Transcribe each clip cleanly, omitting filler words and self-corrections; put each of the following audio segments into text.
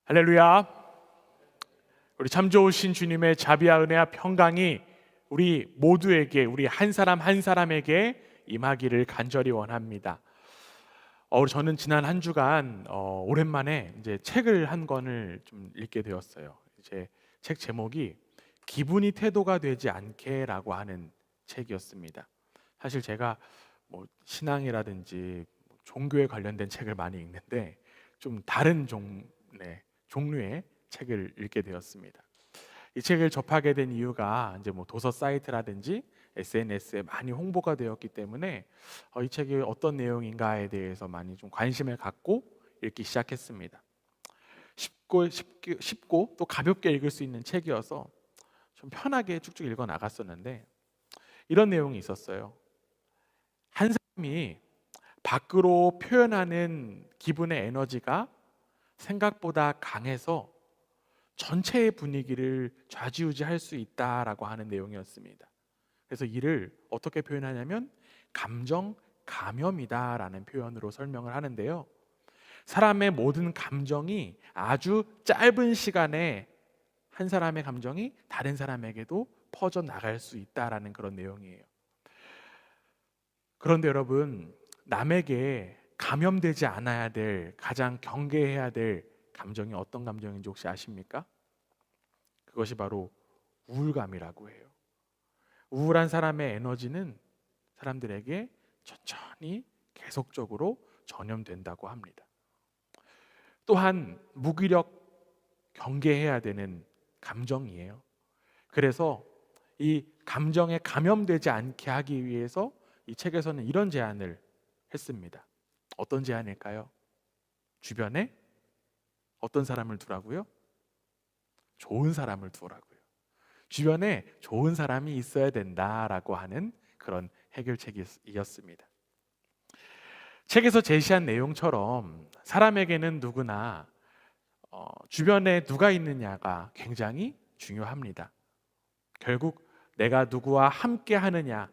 할렐루야. 우리 참 좋으신 주님의 자비와 은혜와 평강이 우리 모두에게, 우리 한 사람 한 사람에게 임하기를 간절히 원합니다. 저는 지난 한 주간 오랜만에 이제 책을 한 권을 좀 읽게 되었어요. 이제 책 제목이 기분이 태도가 되지 않게라고 하는 책이었습니다. 사실 제가 뭐 신앙이라든지 종교에 관련된 책을 많이 읽는데 좀 다른 종류의 책을 읽게 되었습니다. 이 책을 접하게 된 이유가 이제 뭐 도서 사이트라든지 SNS에 많이 홍보가 되었기 때문에 이 책이 어떤 내용인가에 대해서 많이 좀 관심을 갖고 읽기 시작했습니다. 쉽고 또 가볍게 읽을 수 있는 책이어서 좀 편하게 쭉쭉 읽어 나갔었는데 이런 내용이 있었어요. 한 사람이 밖으로 표현하는 기분의 에너지가 생각보다 강해서 전체의 분위기를 좌지우지할 수 있다라고 하는 내용이었습니다. 그래서 이를 어떻게 표현하냐면 감정 감염이다라는 표현으로 설명을 하는데요. 사람의 모든 감정이 아주 짧은 시간에 한 사람의 감정이 다른 사람에게도 퍼져 나갈 수 있다라는 그런 내용이에요. 그런데 여러분, 남에게 감염되지 않아야 될, 가장 경계해야 될 감정이 어떤 감정인지 혹시 아십니까? 그것이 바로 우울감이라고 해요. 우울한 사람의 에너지는 사람들에게 천천히 계속적으로 전염된다고 합니다. 또한 무기력 경계해야 되는 감정이에요. 그래서 이 감정에 감염되지 않게 하기 위해서 이 책에서는 이런 제안을 했습니다. 어떤 제안일까요? 주변에 어떤 사람을 두라고요? 좋은 사람을 두라고요. 주변에 좋은 사람이 있어야 된다라고 하는 그런 해결책이었습니다. 책에서 제시한 내용처럼 사람에게는 누구나 주변에 누가 있느냐가 굉장히 중요합니다. 결국 내가 누구와 함께 하느냐,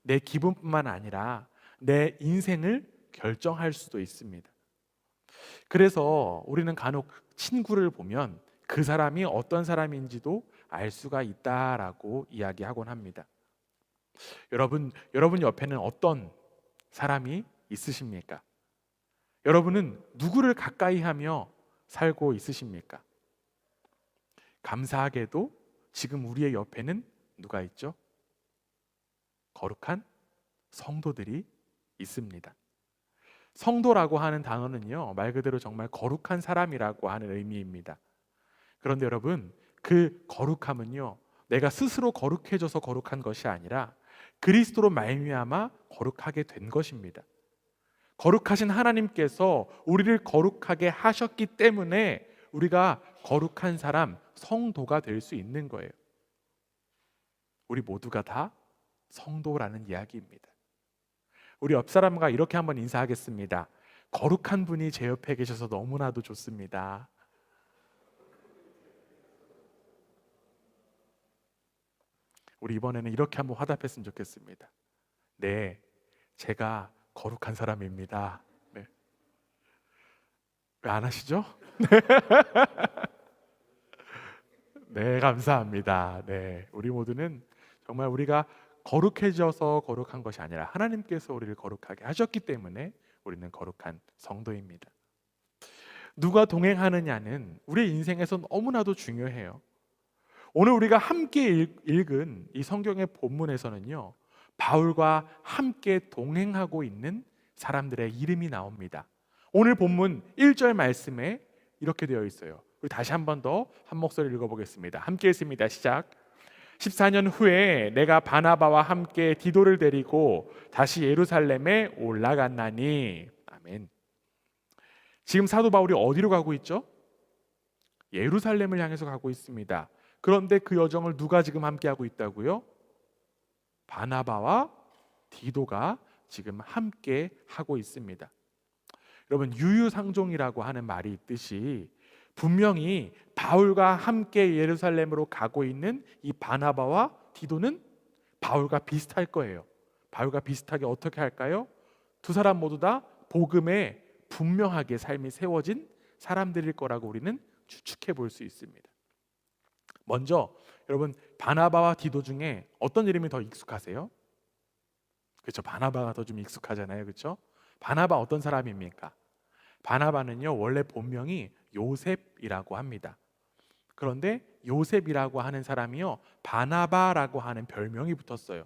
내 기분뿐만 아니라 내 인생을 결정할 수도 있습니다. 그래서 우리는 간혹 친구를 보면 그 사람이 어떤 사람인지도 알 수가 있다라고 이야기하곤 합니다. 여러분 옆에는 어떤 사람이 있으십니까? 여러분은 누구를 가까이 하며 살고 있으십니까? 감사하게도 지금 우리의 옆에는 누가 있죠? 거룩한 성도들이 있습니다. 성도라고 하는 단어는요, 말 그대로 정말 거룩한 사람이라고 하는 의미입니다. 그런데 여러분, 그 거룩함은요, 내가 스스로 거룩해져서 거룩한 것이 아니라 그리스도로 말미암아 거룩하게 된 것입니다. 거룩하신 하나님께서 우리를 거룩하게 하셨기 때문에 우리가 거룩한 사람, 성도가 될 수 있는 거예요. 우리 모두가 다 성도라는 이야기입니다. 우리 옆 사람과 이렇게 한번 인사하겠습니다. 거룩한 분이 제 옆에 계셔서 너무나도 좋습니다. 우리 이번에는 이렇게 한번 화답했으면 좋겠습니다. 네, 제가 거룩한 사람입니다. 네. 왜 안 하시죠? 네, 감사합니다. 네, 우리 모두는 정말 우리가 거룩해져서 거룩한 것이 아니라 하나님께서 우리를 거룩하게 하셨기 때문에 우리는 거룩한 성도입니다. 누가 동행하느냐는 우리 인생에서 너무나도 중요해요. 오늘 우리가 함께 읽은 이 성경의 본문에서는요, 바울과 함께 동행하고 있는 사람들의 이름이 나옵니다. 오늘 본문 1절 말씀에 이렇게 되어 있어요. 우리 다시 한 번 더 한 목소리 읽어보겠습니다. 함께 했습니다. 시작. 14년 후에 내가 바나바와 함께 디도를 데리고 다시 예루살렘에 올라갔나니. 아멘. 지금 사도 바울이 어디로 가고 있죠? 예루살렘을 향해서 가고 있습니다. 그런데 그 여정을 누가 지금 함께하고 있다고요? 바나바와 디도가 지금 함께 하고 있습니다. 여러분, 유유상종이라고 하는 말이 있듯이 분명히 바울과 함께 예루살렘으로 가고 있는 이 바나바와 디도는 바울과 비슷할 거예요. 바울과 비슷하게 어떻게 할까요? 두 사람 모두 다 복음에 분명하게 삶이 세워진 사람들일 거라고 우리는 추측해 볼 수 있습니다. 먼저 여러분, 바나바와 디도 중에 어떤 이름이 더 익숙하세요? 그렇죠. 바나바가 더 좀 익숙하잖아요. 그렇죠? 바나바 어떤 사람입니까? 바나바는요, 원래 본명이 요셉이라고 합니다. 그런데 요셉이라고 하는 사람이요, 바나바라고 하는 별명이 붙었어요.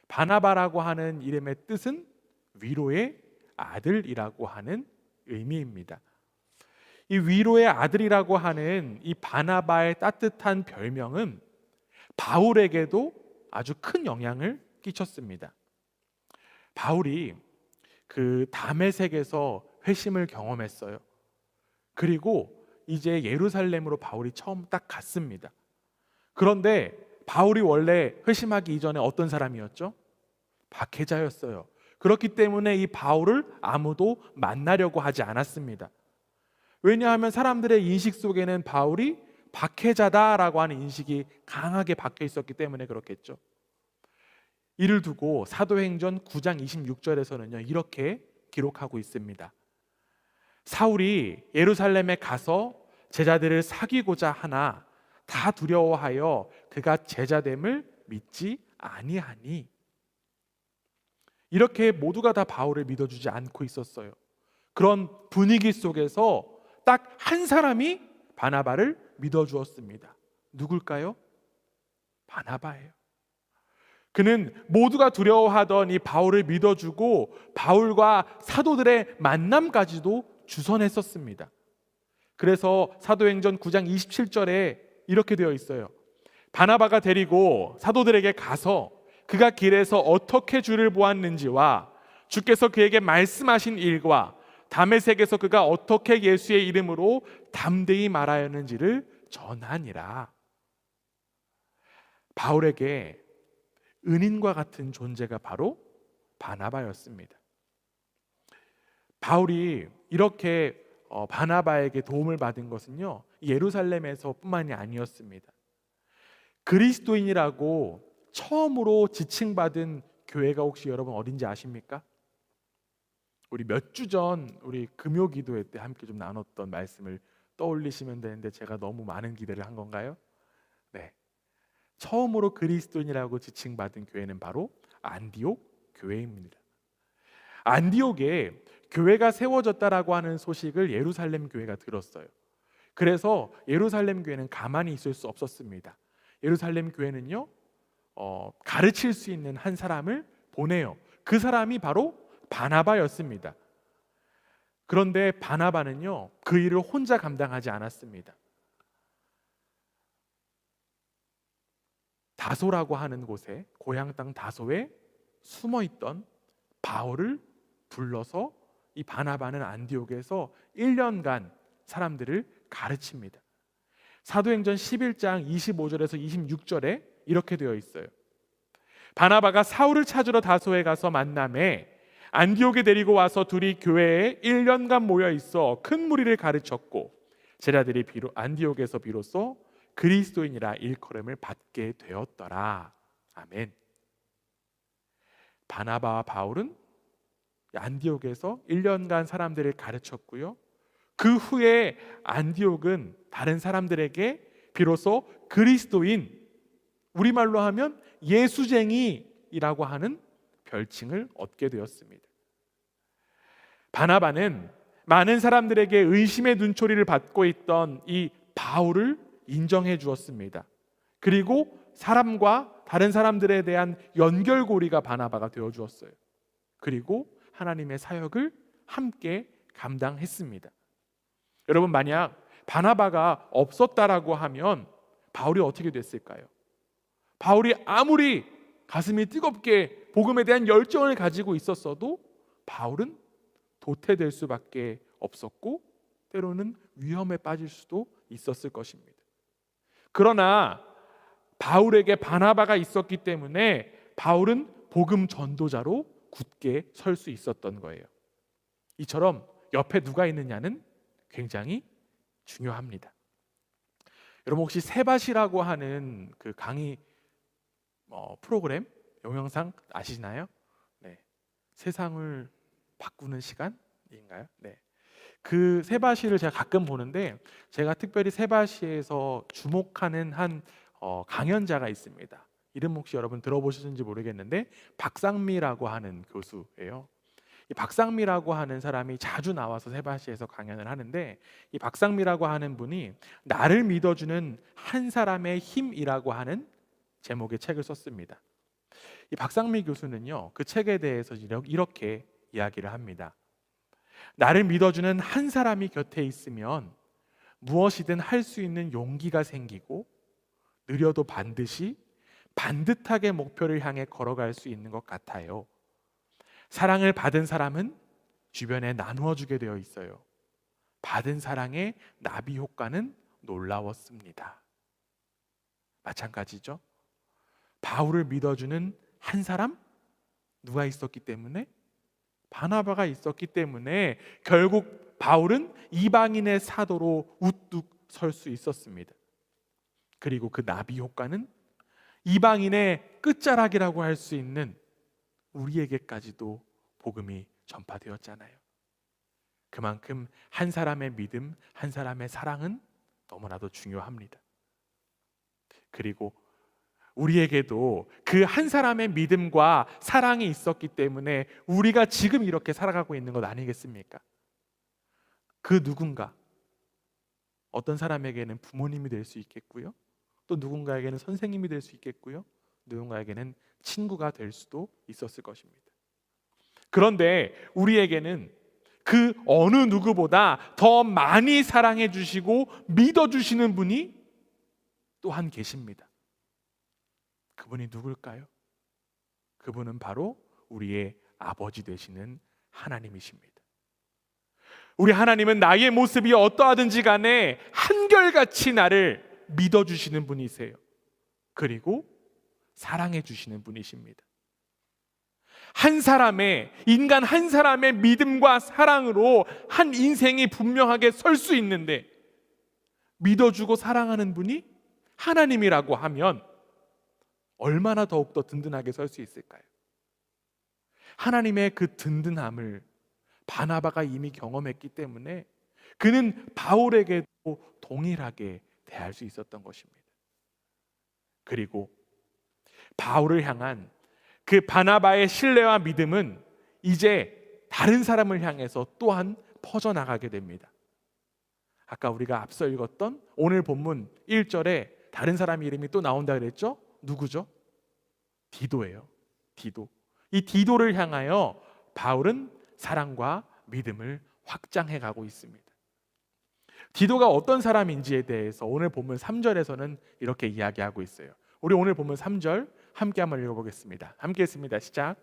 바나바라고 하는 이름의 뜻은 위로의 아들이라고 하는 의미입니다. 이 위로의 아들이라고 하는 이 바나바의 따뜻한 별명은 바울에게도 아주 큰 영향을 끼쳤습니다. 바울이 그 다메섹에서 회심을 경험했어요. 그리고 이제 예루살렘으로 바울이 처음 딱 갔습니다. 그런데 바울이 원래 회심하기 이전에 어떤 사람이었죠? 박해자였어요. 그렇기 때문에 이 바울을 아무도 만나려고 하지 않았습니다. 왜냐하면 사람들의 인식 속에는 바울이 박해자다라고 하는 인식이 강하게 박혀 있었기 때문에 그렇겠죠. 이를 두고 사도행전 9장 26절에서는요, 이렇게 기록하고 있습니다. 사울이 예루살렘에 가서 제자들을 사귀고자 하나 다 두려워하여 그가 제자됨을 믿지 아니하니. 이렇게 모두가 다 바울을 믿어주지 않고 있었어요. 그런 분위기 속에서 딱 한 사람이 바나바를 믿어주었습니다. 누굴까요? 바나바예요. 그는 모두가 두려워하던 이 바울을 믿어주고 바울과 사도들의 만남까지도 주선했었습니다. 그래서 사도행전 9장 27절에 이렇게 되어 있어요. 바나바가 데리고 사도들에게 가서 그가 길에서 어떻게 주를 보았는지와 주께서 그에게 말씀하신 일과 다메섹에서 그가 어떻게 예수의 이름으로 담대히 말하였는지를 전하니라. 바울에게 은인과 같은 존재가 바로 바나바였습니다. 바울이 이렇게 바나바에게 도움을 받은 것은요, 예루살렘에서 뿐만이 아니었습니다. 그리스도인이라고 처음으로 지칭받은 교회가 혹시 여러분 어딘지 아십니까? 우리 몇 주 전 우리 금요 기도회 때 함께 좀 나눴던 말씀을 떠올리시면 되는데 제가 너무 많은 기대를 한 건가요? 네. 처음으로 그리스도인이라고 지칭받은 교회는 바로 안디옥 교회입니다. 안디옥에 교회가 세워졌다라고 하는 소식을 예루살렘 교회가 들었어요. 그래서 예루살렘 교회는 가만히 있을 수 없었습니다. 예루살렘 교회는요, 가르칠 수 있는 한 사람을 보내요. 그 사람이 바로 바나바였습니다. 그런데 바나바는요, 그 일을 혼자 감당하지 않았습니다. 다소라고 하는 곳에, 고향 땅 다소에 숨어있던 바울을 불러서 이 바나바는 안디옥에서 1년간 사람들을 가르칩니다. 사도행전 11장 25절에서 26절에 이렇게 되어 있어요. 바나바가 사울을 찾으러 다소에 가서 만남에 안디옥에 데리고 와서 둘이 교회에 1년간 모여 있어 큰 무리를 가르쳤고 제자들이 안디옥에서 비로소 그리스도인이라 일컬음을 받게 되었더라. 아멘. 바나바와 바울은 안디옥에서 1년간 사람들을 가르쳤고요. 그 후에 안디옥은 다른 사람들에게 비로소 그리스도인, 우리말로 하면 예수쟁이라고 하는 별칭을 얻게 되었습니다. 바나바는 많은 사람들에게 의심의 눈초리를 받고 있던 이 바울을 인정해 주었습니다. 그리고 사람과 다른 사람들에 대한 연결고리가 바나바가 되어 주었어요. 그리고 하나님의 사역을 함께 감당했습니다. 여러분, 만약 바나바가 없었다라고 하면 바울이 어떻게 됐을까요? 바울이 아무리 가슴이 뜨겁게 복음에 대한 열정을 가지고 있었어도 바울은 도태될 수밖에 없었고 때로는 위험에 빠질 수도 있었을 것입니다. 그러나 바울에게 바나바가 있었기 때문에 바울은 복음 전도자로 굳게 설 수 있었던 거예요. 이처럼 옆에 누가 있느냐는 굉장히 중요합니다. 여러분, 혹시 세바시라고 하는 그 강의 프로그램, 동영상 아시나요? 세상을 바꾸는 시간인가요? 네. 그 세바시를 제가 가끔 보는데 제가 특별히 세바시에서 주목하는 한 강연자가 있습니다. 이름 혹시 여러분 들어보셨는지 모르겠는데 박상미라고 하는 교수예요. 이 박상미라고 하는 사람이 자주 나와서 세바시에서 강연을 하는데 이 박상미라고 하는 분이 나를 믿어주는 한 사람의 힘이라고 하는 제목의 책을 썼습니다. 이 박상미 교수는요, 그 책에 대해서 이렇게 이야기를 합니다. 나를 믿어주는 한 사람이 곁에 있으면 무엇이든 할 수 있는 용기가 생기고 느려도 반드시 반듯하게 목표를 향해 걸어갈 수 있는 것 같아요. 사랑을 받은 사람은 주변에 나누어 주게 되어 있어요. 받은 사랑의 나비 효과는 놀라웠습니다. 마찬가지죠. 바울을 믿어주는 한 사람? 누가 있었기 때문에? 바나바가 있었기 때문에 결국 바울은 이방인의 사도로 우뚝 설 수 있었습니다. 그리고 그 나비 효과는 이방인의 끝자락이라고 할 수 있는 우리에게까지도 복음이 전파되었잖아요. 그만큼 한 사람의 믿음, 한 사람의 사랑은 너무나도 중요합니다. 그리고 우리에게도 그 한 사람의 믿음과 사랑이 있었기 때문에 우리가 지금 이렇게 살아가고 있는 것 아니겠습니까? 그 누군가, 어떤 사람에게는 부모님이 될 수 있겠고요, 또 누군가에게는 선생님이 될 수 있겠고요, 누군가에게는 친구가 될 수도 있었을 것입니다. 그런데 우리에게는 그 어느 누구보다 더 많이 사랑해 주시고 믿어 주시는 분이 또한 계십니다. 그분이 누굴까요? 그분은 바로 우리의 아버지 되시는 하나님이십니다. 우리 하나님은 나의 모습이 어떠하든지 간에 한결같이 나를 믿어주시는 분이세요. 그리고 사랑해 주시는 분이십니다. 인간 한 사람의 믿음과 사랑으로 한 인생이 분명하게 설 수 있는데 믿어주고 사랑하는 분이 하나님이라고 하면 얼마나 더욱더 든든하게 설 수 있을까요? 하나님의 그 든든함을 바나바가 이미 경험했기 때문에 그는 바울에게도 동일하게 대할 수 있었던 것입니다. 그리고 바울을 향한 그 바나바의 신뢰와 믿음은 이제 다른 사람을 향해서 또한 퍼져나가게 됩니다. 아까 우리가 앞서 읽었던 오늘 본문 1절에 다른 사람 이름이 또 나온다 그랬죠? 누구죠? 디도예요. 디도. 이 디도를 향하여 바울은 사랑과 믿음을 확장해 가고 있습니다. 디도가 어떤 사람인지에 대해서 오늘 본문 3절에서는 이렇게 이야기하고 있어요. 우리 오늘 본문 3절 함께 한번 읽어보겠습니다. 함께 했습니다. 시작.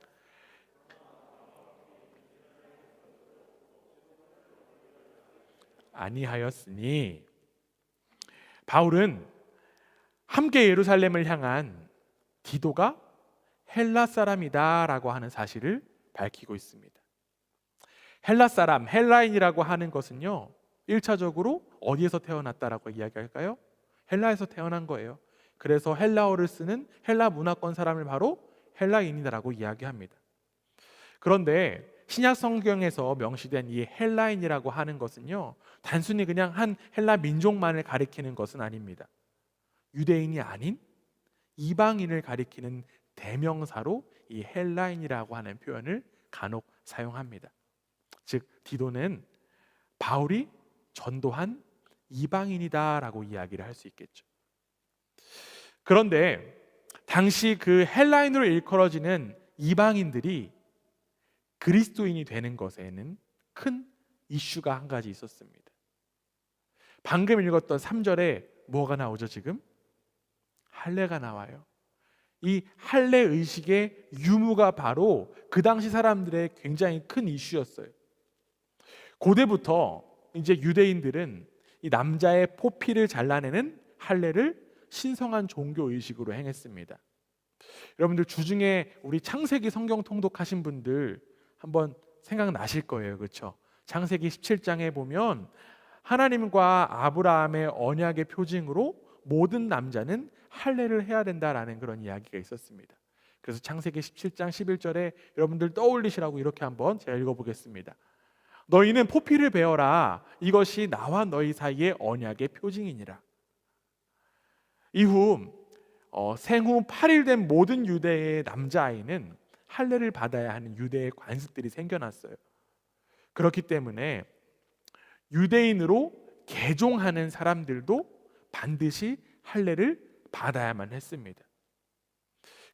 아니하였으니 바울은 함께 예루살렘을 향한 디도가 헬라 사람이다라고 하는 사실을 밝히고 있습니다. 헬라 사람, 헬라인이라고 하는 것은요, 1차적으로 어디에서 태어났다라고 이야기할까요? 헬라에서 태어난 거예요. 그래서 헬라어를 쓰는 헬라 문화권 사람을 바로 헬라인이라고 이야기합니다. 그런데 신약 성경에서 명시된 이 헬라인이라고 하는 것은요, 단순히 그냥 한 헬라 민족만을 가리키는 것은 아닙니다. 유대인이 아닌 이방인을 가리키는 대명사로 이 헬라인이라고 하는 표현을 간혹 사용합니다. 즉 디도는 바울이 전도한 이방인이다라고 이야기를 할 수 있겠죠. 그런데 당시 그 헬라인으로 일컬어지는 이방인들이 그리스도인이 되는 것에는 큰 이슈가 한 가지 있었습니다. 방금 읽었던 3절에 뭐가 나오죠 지금? 할례가 나와요. 이 할례 의식의 유무가 바로 그 당시 사람들의 굉장히 큰 이슈였어요. 고대부터 이제 유대인들은 이 남자의 포피를 잘라내는 할례를 신성한 종교 의식으로 행했습니다. 여러분들 주중에 우리 창세기 성경 통독하신 분들 한번 생각나실 거예요. 그렇죠? 창세기 17장에 보면 하나님과 아브라함의 언약의 표징으로 모든 남자는 할례를 해야 된다라는 그런 이야기가 있었습니다. 그래서 창세기 17장 11절에 여러분들 떠올리시라고 이렇게 한번 제가 읽어보겠습니다. 너희는 포피를 베어라. 이것이 나와 너희 사이의 언약의 표징이니라. 이후 생후 8일 된 모든 유대의 남자아이는 할례를 받아야 하는 유대의 관습들이 생겨났어요. 그렇기 때문에 유대인으로 개종하는 사람들도 반드시 할례를 받아야만 했습니다.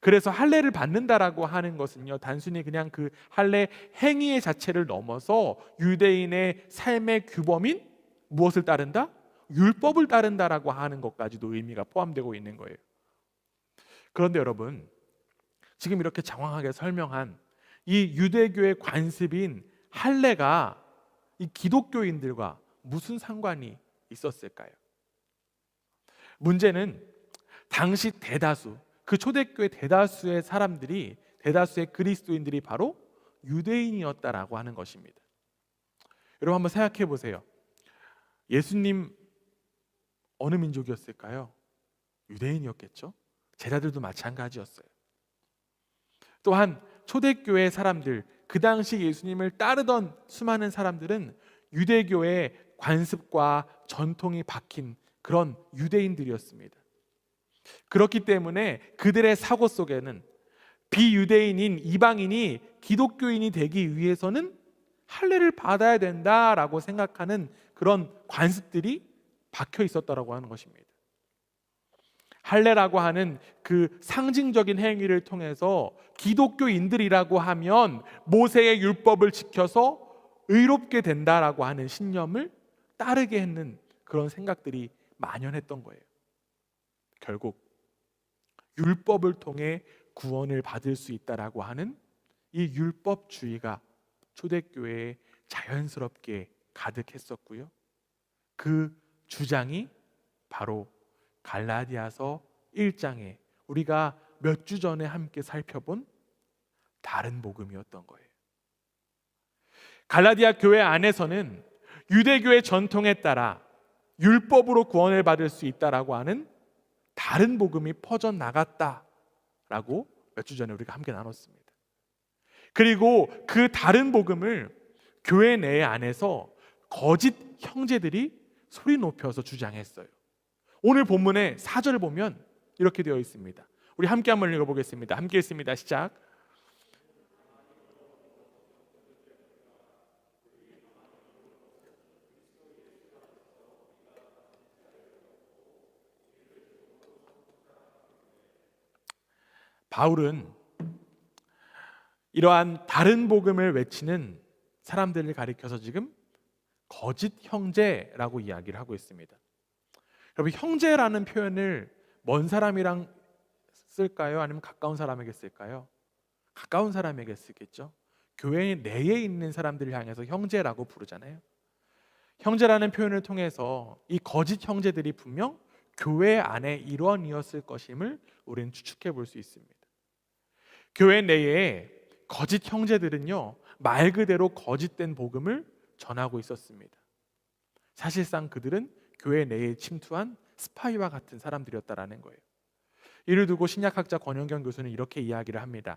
그래서 할례를 받는다라고 하는 것은요, 단순히 그냥 그 할례 행위 자체를 넘어서 유대인의 삶의 규범인 무엇을 따른다? 율법을 따른다라고 하는 것까지도 의미가 포함되고 있는 거예요. 그런데 여러분, 지금 이렇게 장황하게 설명한 이 유대교의 관습인 할례가 이 기독교인들과 무슨 상관이 있었을까요? 문제는 당시 대다수, 그 초대교회 대다수의 사람들이, 대다수의 그리스도인들이 바로 유대인이었다라고 하는 것입니다. 여러분 한번 생각해 보세요. 예수님 어느 민족이었을까요? 유대인이었겠죠? 제자들도 마찬가지였어요. 또한 초대교회 사람들, 그 당시 예수님을 따르던 수많은 사람들은 유대교의 관습과 전통이 박힌 그런 유대인들이었습니다. 그렇기 때문에 그들의 사고 속에는 비유대인인 이방인이 기독교인이 되기 위해서는 할례를 받아야 된다라고 생각하는 그런 관습들이 박혀 있었다라고 하는 것입니다. 할례라고 하는 그 상징적인 행위를 통해서 기독교인들이라고 하면 모세의 율법을 지켜서 의롭게 된다라고 하는 신념을 따르게 했는 그런 생각들이 만연했던 거예요. 결국 율법을 통해 구원을 받을 수 있다라고 하는 이 율법주의가 초대교회에 자연스럽게 가득했었고요. 그 주장이 바로 갈라디아서 1장에 우리가 몇 주 전에 함께 살펴본 다른 복음이었던 거예요. 갈라디아 교회 안에서는 유대교의 전통에 따라 율법으로 구원을 받을 수 있다라고 하는 다른 복음이 퍼져나갔다라고 몇 주 전에 우리가 함께 나눴습니다. 그리고 그 다른 복음을 교회 내 안에서 거짓 형제들이 소리 높여서 주장했어요. 오늘 본문의 4절을 보면 이렇게 되어 있습니다. 우리 함께 한번 읽어보겠습니다. 함께 읽습니다. 시작. 바울은 이러한 다른 복음을 외치는 사람들을 가리켜서 지금 거짓 형제라고 이야기를 하고 있습니다. 여러분, 형제라는 표현을 먼 사람이랑 쓸까요? 아니면 가까운 사람에게 쓸까요? 가까운 사람에게 쓰겠죠. 교회 내에 있는 사람들을 향해서 형제라고 부르잖아요. 형제라는 표현을 통해서 이 거짓 형제들이 분명 교회 안에 일원이었을 것임을 우리는 추측해 볼 수 있습니다. 교회 내에 거짓 형제들은요, 말 그대로 거짓된 복음을 전하고 있었습니다. 사실상 그들은 교회 내에 침투한 스파이와 같은 사람들이었다라는 거예요. 이를 두고 신약학자 권영경 교수는 이렇게 이야기를 합니다.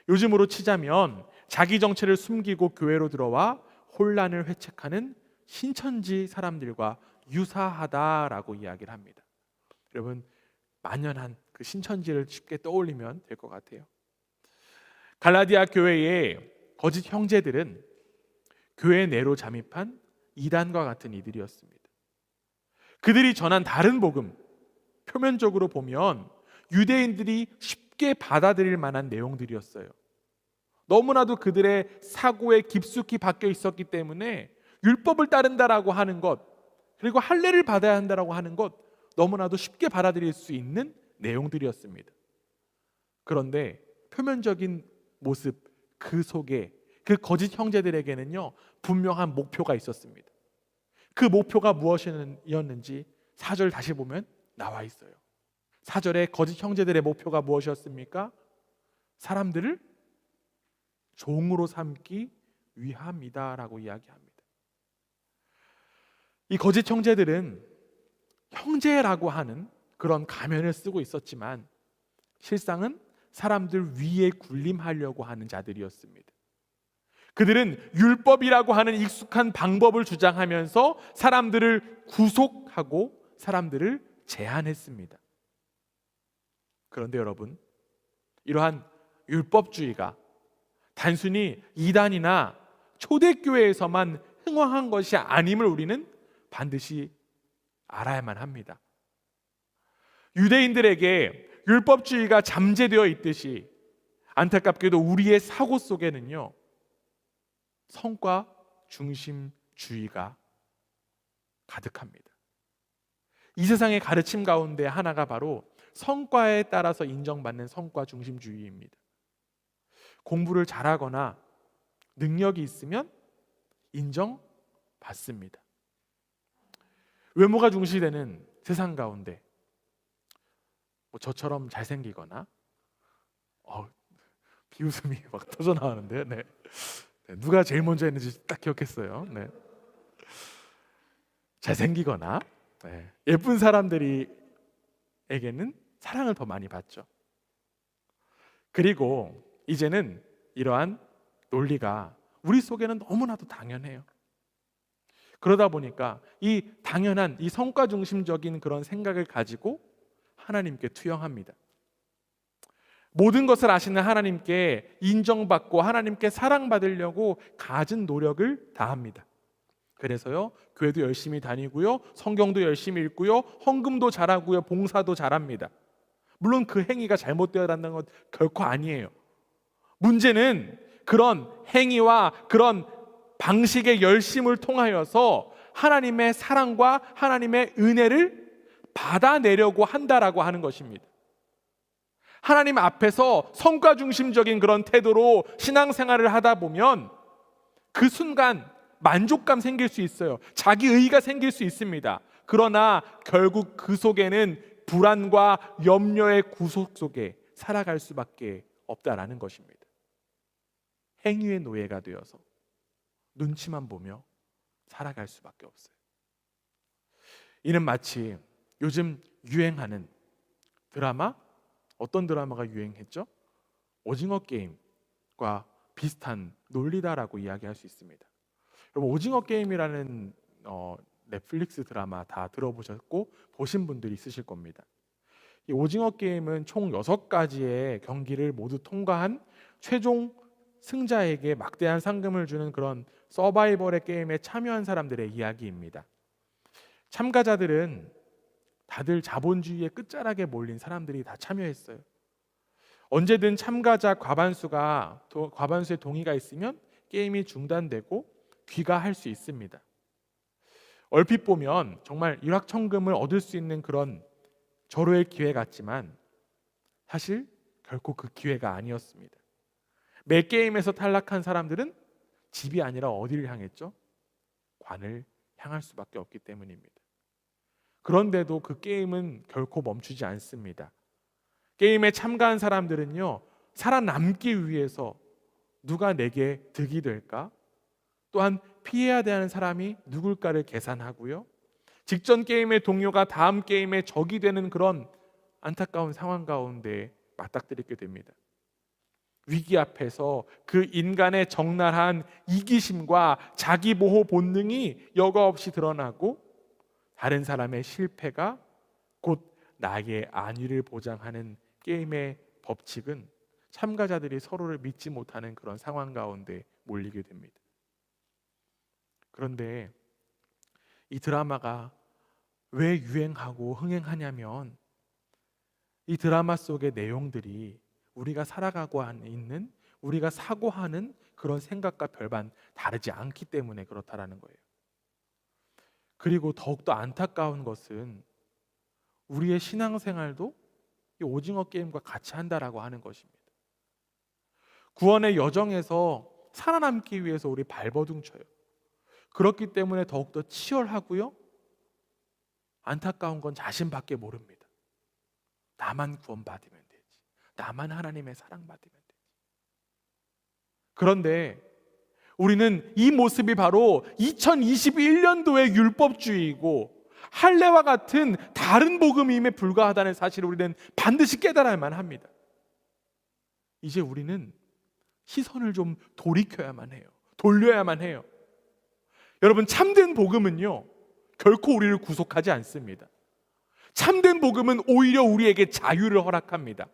요즘으로 치자면 자기 정체를 숨기고 교회로 들어와 혼란을 회책하는 신천지 사람들과 유사하다라고 이야기를 합니다. 여러분, 만연한 그 신천지를 쉽게 떠올리면 될 것 같아요. 갈라디아 교회의 거짓 형제들은 교회 내로 잠입한 이단과 같은 이들이었습니다. 그들이 전한 다른 복음, 표면적으로 보면 유대인들이 쉽게 받아들일 만한 내용들이었어요. 너무나도 그들의 사고에 깊숙이 박혀 있었기 때문에 율법을 따른다라고 하는 것, 그리고 할례를 받아야 한다라고 하는 것, 너무나도 쉽게 받아들일 수 있는 내용들이었습니다. 그런데 표면적인 모습, 그 속에 그 거짓 형제들에게는요, 분명한 목표가 있었습니다. 그 목표가 무엇이었는지 4절 다시 보면 나와 있어요. 4절에 거짓 형제들의 목표가 무엇이었습니까? 사람들을 종으로 삼기 위함이다라고 이야기합니다. 이 거짓 형제들은 형제라고 하는 그런 가면을 쓰고 있었지만 실상은 사람들 위에 군림하려고 하는 자들이었습니다. 그들은 율법이라고 하는 익숙한 방법을 주장하면서 사람들을 구속하고 사람들을 제한했습니다. 그런데 여러분, 이러한 율법주의가 단순히 이단이나 초대교회에서만 흥황한 것이 아님을 우리는 반드시 알아야만 합니다. 유대인들에게 율법주의가 잠재되어 있듯이 안타깝게도 우리의 사고 속에는요, 성과 중심주의가 가득합니다. 이 세상의 가르침 가운데 하나가 바로 성과에 따라서 인정받는 성과 중심주의입니다. 공부를 잘하거나 능력이 있으면 인정받습니다. 외모가 중시되는 세상 가운데 저처럼 잘생기거나 비웃음이 막 터져 나오는데요. 네. 누가 제일 먼저 했는지 딱 기억했어요. 네. 잘생기거나 예쁜 사람들에게는 사랑을 더 많이 받죠. 그리고 이제는 이러한 논리가 우리 속에는 너무나도 당연해요. 그러다 보니까 이 당연한 이 성과 중심적인 그런 생각을 가지고 하나님께 투영합니다. 모든 것을 아시는 하나님께 인정받고 하나님께 사랑받으려고 갖은 노력을 다합니다. 그래서요, 교회도 열심히 다니고요, 성경도 열심히 읽고요, 헌금도 잘하고요, 봉사도 잘합니다. 물론 그 행위가 잘못되어야한다는 건 결코 아니에요. 문제는 그런 행위와 그런 방식의 열심을 통하여서 하나님의 사랑과 하나님의 은혜를 받아내려고 한다라고 하는 것입니다. 하나님 앞에서 성과 중심적인 그런 태도로 신앙생활을 하다 보면 그 순간 만족감 생길 수 있어요. 자기의가 생길 수 있습니다. 그러나 결국 그 속에는 불안과 염려의 구속 속에 살아갈 수밖에 없다라는 것입니다. 행위의 노예가 되어서 눈치만 보며 살아갈 수밖에 없어요. 이는 마치 요즘 유행하는 드라마, 어떤 드라마가 유행했죠? 오징어 게임과 비슷한 논리다라고 이야기할 수 있습니다. 여러분, 오징어 게임이라는 넷플릭스 드라마 다 들어보셨고 보신 분들이 있으실 겁니다. 이 오징어 게임은 총 6가지의 경기를 모두 통과한 최종 승자에게 막대한 상금을 주는 그런 서바이벌의 게임에 참여한 사람들의 이야기입니다. 참가자들은 다들 자본주의의 끝자락에 몰린 사람들이 다 참여했어요. 언제든 참가자 과반수의 동의가 있으면 게임이 중단되고 귀가할 수 있습니다. 얼핏 보면 정말 일확천금을 얻을 수 있는 그런 절호의 기회 같지만 사실 결코 그 기회가 아니었습니다. 매 게임에서 탈락한 사람들은 집이 아니라 어디를 향했죠? 관을 향할 수밖에 없기 때문입니다. 그런데도 그 게임은 결코 멈추지 않습니다. 게임에 참가한 사람들은요, 살아남기 위해서 누가 내게 득이 될까? 또한 피해야 되는 사람이 누굴까를 계산하고요, 직전 게임의 동료가 다음 게임의 적이 되는 그런 안타까운 상황 가운데 맞닥뜨리게 됩니다. 위기 앞에서 그 인간의 적나라한 이기심과 자기보호 본능이 여과없이 드러나고 다른 사람의 실패가 곧 나의 안위를 보장하는 게임의 법칙은 참가자들이 서로를 믿지 못하는 그런 상황 가운데 몰리게 됩니다. 그런데 이 드라마가 왜 유행하고 흥행하냐면 이 드라마 속의 내용들이 우리가 살아가고 있는, 우리가 사고하는 그런 생각과 별반 다르지 않기 때문에 그렇다라는 거예요. 그리고 더욱더 안타까운 것은 우리의 신앙생활도 이 오징어 게임과 같이 한다라고 하는 것입니다. 구원의 여정에서 살아남기 위해서 우리 발버둥 쳐요. 그렇기 때문에 더욱더 치열하고요, 안타까운 건 자신밖에 모릅니다. 나만 구원받으면 되지, 나만 하나님의 사랑받으면 되지. 그런데 우리는 이 모습이 바로 2021년도의 율법주의이고 할례와 같은 다른 복음임에 불과하다는 사실을 우리는 반드시 깨달아야만 합니다. 이제 우리는 시선을 좀 돌이켜야만 해요. 돌려야만 해요. 여러분, 참된 복음은요, 결코 우리를 구속하지 않습니다. 참된 복음은 오히려 우리에게 자유를 허락합니다.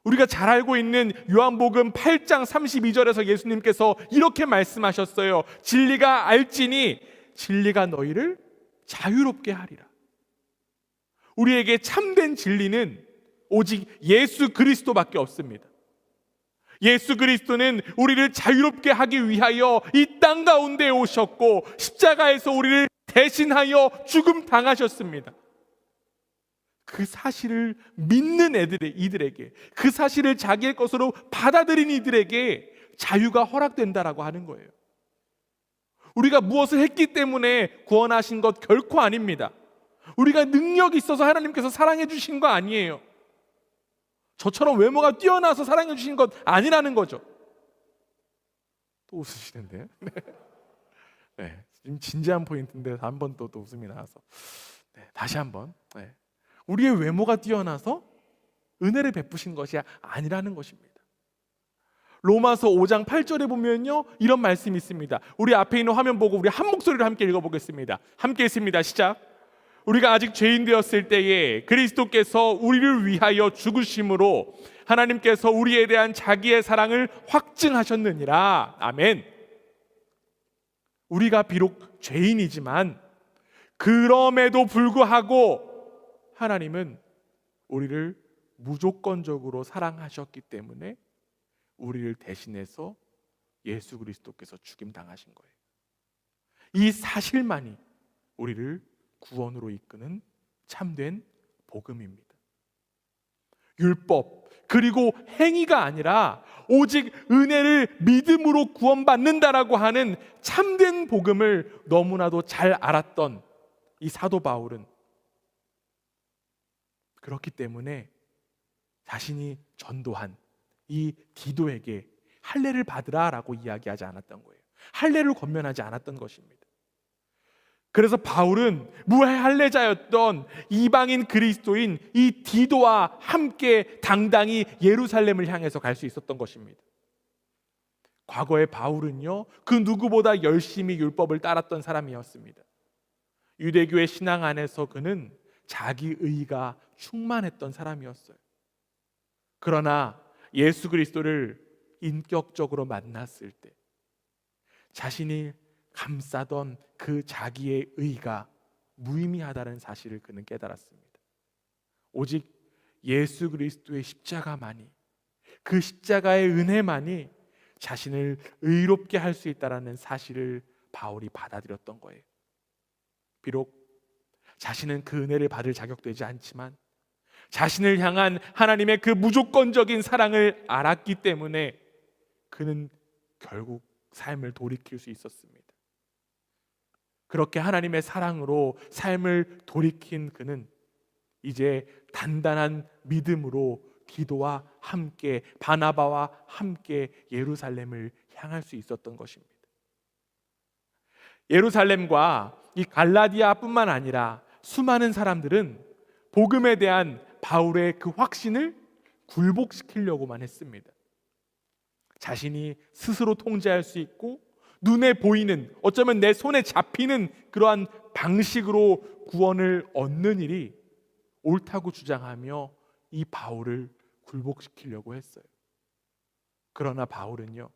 우리가 잘 알고 있는 요한복음 8장 32절에서 예수님께서 이렇게 말씀하셨어요. 진리가 알지니 진리가 너희를 자유롭게 하리라. 우리에게 참된 진리는 오직 예수 그리스도밖에 없습니다. 예수 그리스도는 우리를 자유롭게 하기 위하여 이 땅 가운데 오셨고 십자가에서 우리를 대신하여 죽음 당하셨습니다. 그 사실을 믿는 이들에게, 그 사실을 자기의 것으로 받아들인 이들에게 자유가 허락된다라고 하는 거예요. 우리가 무엇을 했기 때문에 구원하신 것 결코 아닙니다. 우리가 능력이 있어서 하나님께서 사랑해 주신 거 아니에요. 저처럼 외모가 뛰어나서 사랑해 주신 것 아니라는 거죠. 또 웃으시는데요? 네. 지금 진지한 포인트인데 한 번 또 웃음이 나와서 다시 한번. 우리의 외모가 뛰어나서 은혜를 베푸신 것이 아니라는 것입니다. 로마서 5장 8절에 보면요, 이런 말씀이 있습니다. 우리 앞에 있는 화면 보고 우리 한 목소리로 함께 읽어보겠습니다. 함께 읽습니다. 시작. 우리가 아직 죄인 되었을 때에 그리스도께서 우리를 위하여 죽으심으로 하나님께서 우리에 대한 자기의 사랑을 확증하셨느니라. 아멘. 우리가 비록 죄인이지만 그럼에도 불구하고 하나님은 우리를 무조건적으로 사랑하셨기 때문에 우리를 대신해서 예수 그리스도께서 죽임 당하신 거예요. 이 사실만이 우리를 구원으로 이끄는 참된 복음입니다. 율법 그리고 행위가 아니라 오직 은혜를 믿음으로 구원받는다라고 하는 참된 복음을 너무나도 잘 알았던 이 사도 바울은 그렇기 때문에 자신이 전도한 이 디도에게 할례를 받으라라고 이야기하지 않았던 거예요. 할례를 권면하지 않았던 것입니다. 그래서 바울은 무할례자였던 이방인 그리스도인 이 디도와 함께 당당히 예루살렘을 향해서 갈 수 있었던 것입니다. 과거의 바울은요, 그 누구보다 열심히 율법을 따랐던 사람이었습니다. 유대교의 신앙 안에서 그는 자기 의가 충만했던 사람이었어요. 그러나 예수 그리스도를 인격적으로 만났을 때 자신이 감싸던 그 자기의 의가 무의미하다는 사실을 그는 깨달았습니다. 오직 예수 그리스도의 십자가만이, 그 십자가의 은혜만이 자신을 의롭게 할 수 있다는 사실을 바울이 받아들였던 거예요. 비록 자신은 그 은혜를 받을 자격되지 않지만 자신을 향한 하나님의 그 무조건적인 사랑을 알았기 때문에 그는 결국 삶을 돌이킬 수 있었습니다. 그렇게 하나님의 사랑으로 삶을 돌이킨 그는 이제 단단한 믿음으로 기도와 함께 바나바와 함께 예루살렘을 향할 수 있었던 것입니다. 예루살렘과 이 갈라디아뿐만 아니라 수많은 사람들은 복음에 대한 바울의 그 확신을 굴복시키려고만 했습니다. 자신이 스스로 통제할 수 있고 눈에 보이는, 어쩌면 내 손에 잡히는 그러한 방식으로 구원을 얻는 일이 옳다고 주장하며 이 바울을 굴복시키려고 했어요. 그러나 바울은요,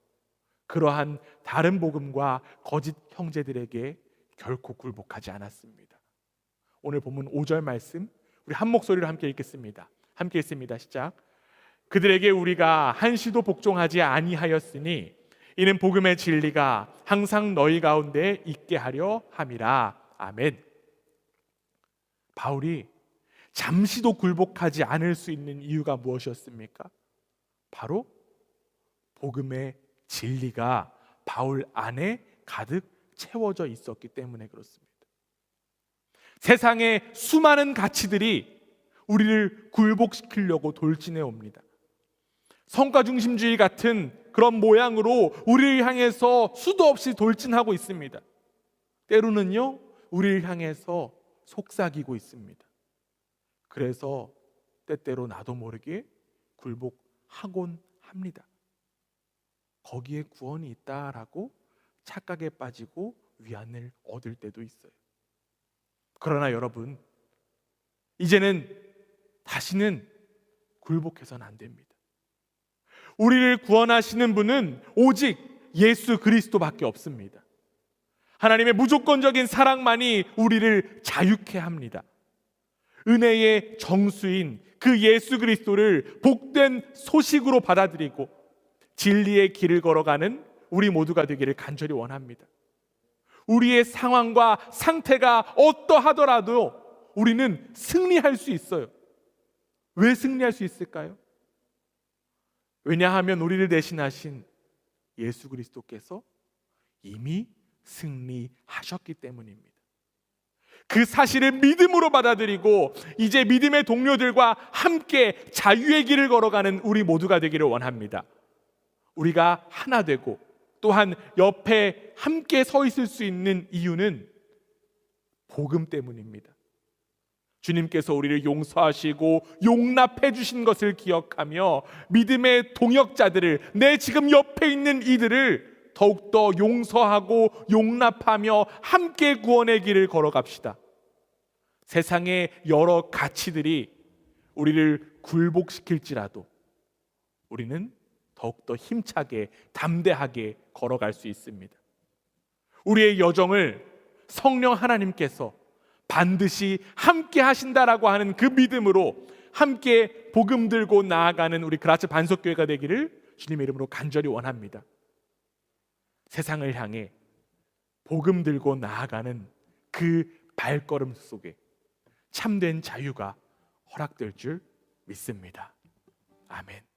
그러한 다른 복음과 거짓 형제들에게 결코 굴복하지 않았습니다. 오늘 본문 5절 말씀 우리 한 목소리로 함께 읽겠습니다. 함께 읽습니다. 시작. 그들에게 우리가 한시도 복종하지 아니하였으니 이는 복음의 진리가 항상 너희 가운데 있게 하려 함이라. 아멘. 바울이 잠시도 굴복하지 않을 수 있는 이유가 무엇이었습니까? 바로 복음의 진리가 바울 안에 가득 채워져 있었기 때문에 그렇습니다. 세상의 수많은 가치들이 우리를 굴복시키려고 돌진해 옵니다. 성과 중심주의 같은 그런 모양으로 우리를 향해서 수도 없이 돌진하고 있습니다. 때로는요, 우리를 향해서 속삭이고 있습니다. 그래서 때때로 나도 모르게 굴복하곤 합니다. 거기에 구원이 있다라고 착각에 빠지고 위안을 얻을 때도 있어요. 그러나 여러분, 이제는 다시는 굴복해서는 안 됩니다. 우리를 구원하시는 분은 오직 예수 그리스도밖에 없습니다. 하나님의 무조건적인 사랑만이 우리를 자유케 합니다. 은혜의 정수인 그 예수 그리스도를 복된 소식으로 받아들이고 진리의 길을 걸어가는 우리 모두가 되기를 간절히 원합니다. 우리의 상황과 상태가 어떠하더라도 우리는 승리할 수 있어요. 왜 승리할 수 있을까요? 왜냐하면 우리를 대신하신 예수 그리스도께서 이미 승리하셨기 때문입니다. 그 사실을 믿음으로 받아들이고 이제 믿음의 동료들과 함께 자유의 길을 걸어가는 우리 모두가 되기를 원합니다. 우리가 하나 되고 또한 옆에 함께 서 있을 수 있는 이유는 복음 때문입니다. 주님께서 우리를 용서하시고 용납해 주신 것을 기억하며 믿음의 동역자들을, 내 지금 옆에 있는 이들을 더욱더 용서하고 용납하며 함께 구원의 길을 걸어갑시다. 세상의 여러 가치들이 우리를 굴복시킬지라도 우리는 더욱더 힘차게 담대하게 걸어갈 수 있습니다. 우리의 여정을 성령 하나님께서 반드시 함께 하신다라고 하는 그 믿음으로 함께 복음 들고 나아가는 우리 그라츠 반석교회가 되기를 주님의 이름으로 간절히 원합니다. 세상을 향해 복음 들고 나아가는 그 발걸음 속에 참된 자유가 허락될 줄 믿습니다. 아멘.